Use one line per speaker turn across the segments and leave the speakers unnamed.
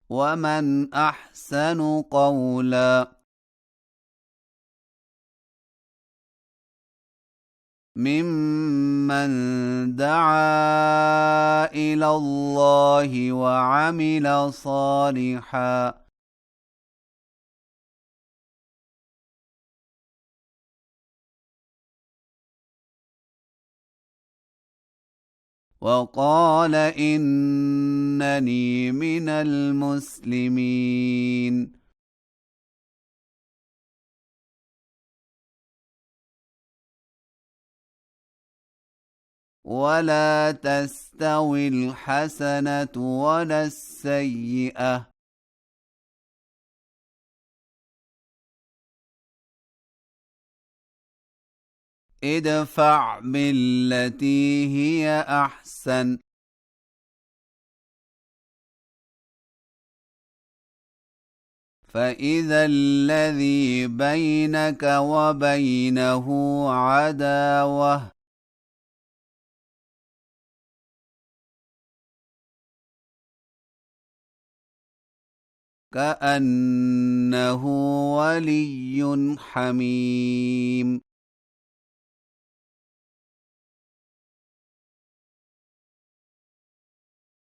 ومن أحسن قولا ممن دعا إلى الله وعمل صالحا وقال إنني من المسلمين ولا تستوي الحسنة ولا السيئة ادفع بالتي هي أحسن فإذا الذي بينك وبينه عداوة كأنه ولي حميم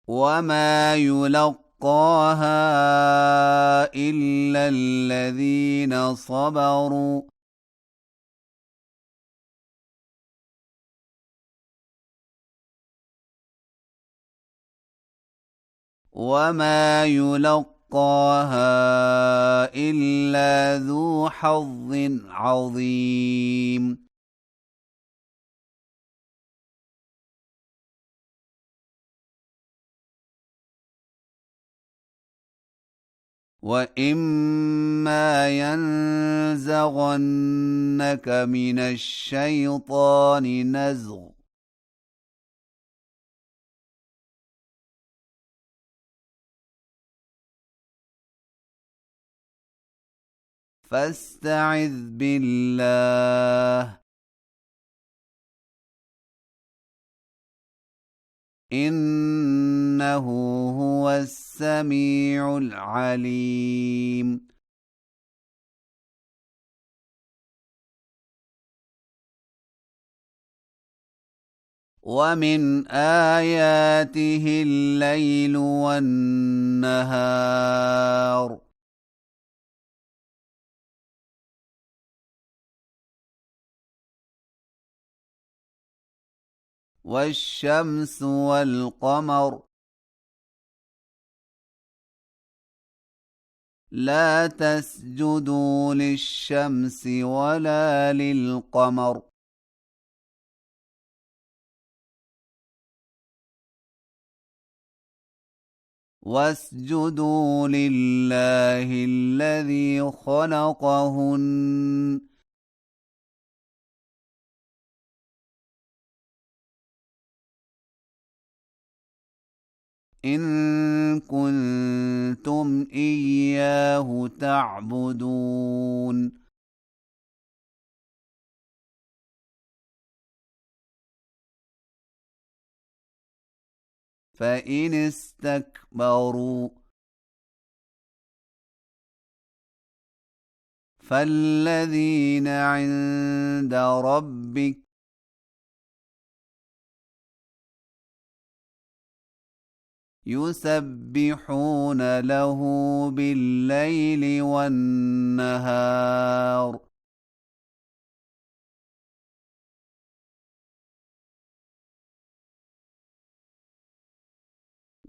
وما يلقاها إلا الذين صبروا وما يلقاها إلا ذو حظ عظيم وإما ينزغنك من الشيطان نزغ فاستعذ بالله إنه هو السميع العليم ومن آياته الليل والنهار والشمس والقمر لا تسجدوا للشمس ولا للقمر واسجدوا لله الذي خلقهن إن كنتم إياه تعبدون فإن استكبروا فالذين عند ربك يسبحون له بالليل والنهار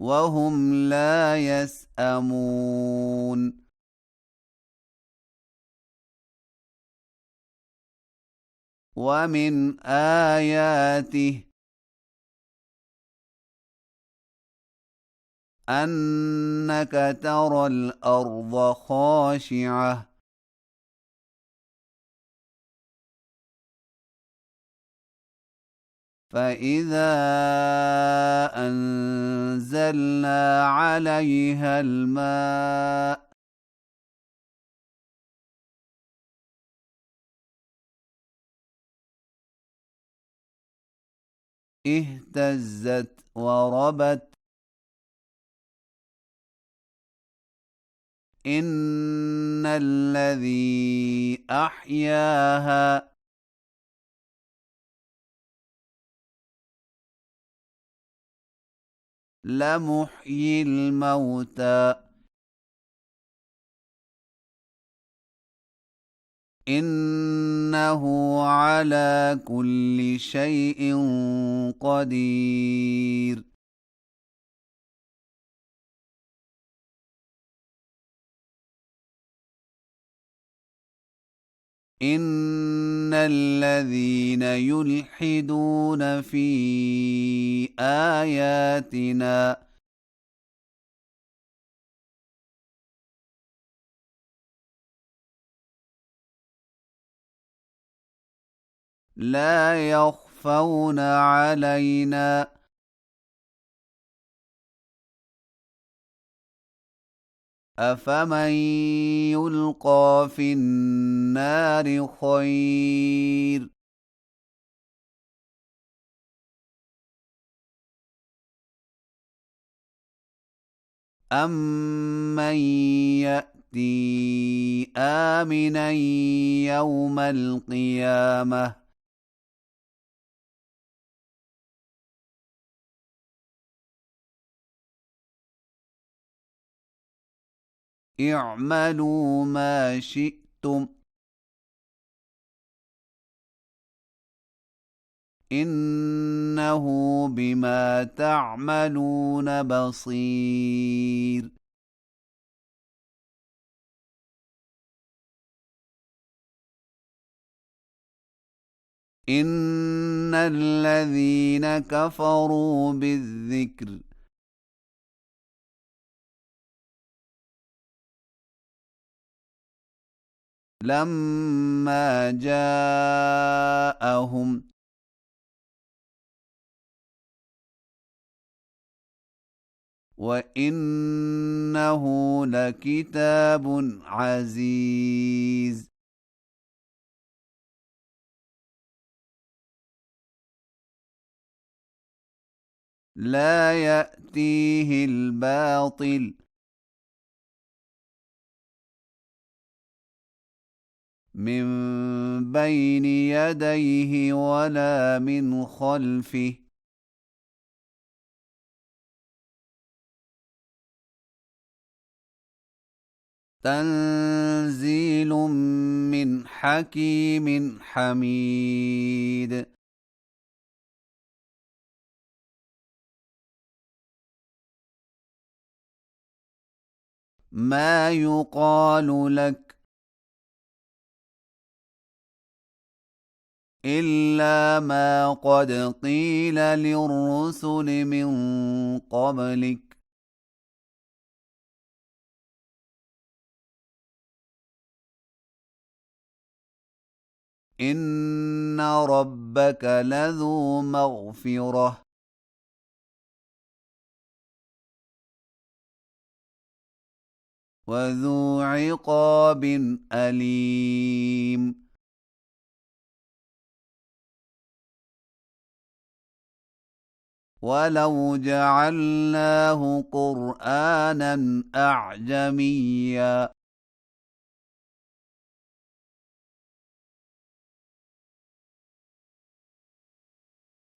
وهم لا يسأمون ومن آياته أنك ترى الأرض خاشعة فإذا أنزلنا عليها الماء اهتزت وربت إن الذي أحياها لمحيي الموتى إنه على كل شيء قدير إن الذين يلحدون في آياتنا لا يخفون علينا أفمن يلقى في النار خير أمن يأتي آمنا يوم القيامة اعملوا ما شئتم إنه بما تعملون بصير إن الذين كفروا بالذكر لما جاءهم وإنه لكتاب عزيز لا يأتيه الباطل من بين يديه ولا من خلفه تنزيل من حكيم حميد ما يقال لك إلا ما قد قيل للرسل من قبلك إن ربك لذو مغفرة وذو عقاب أليم ولو جعلناه قرآنا أعجميا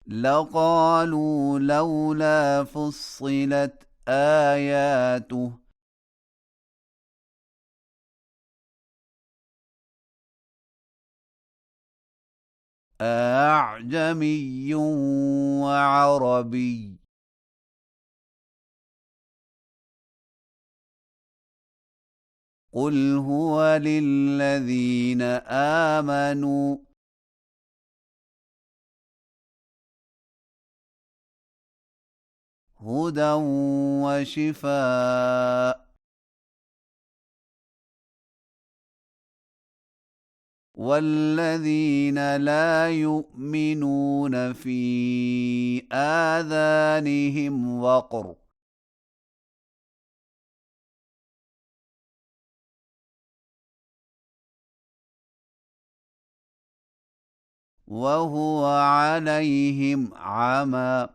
لقالوا لولا فصلت آياته أعجمي وعربي قل هو للذين آمنوا هدى وشفاء والذين لا يؤمنون في آذانهم وقر وهو عليهم عمى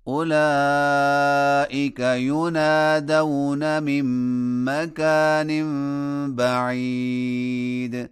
أولئك ينادون من مكان بعيد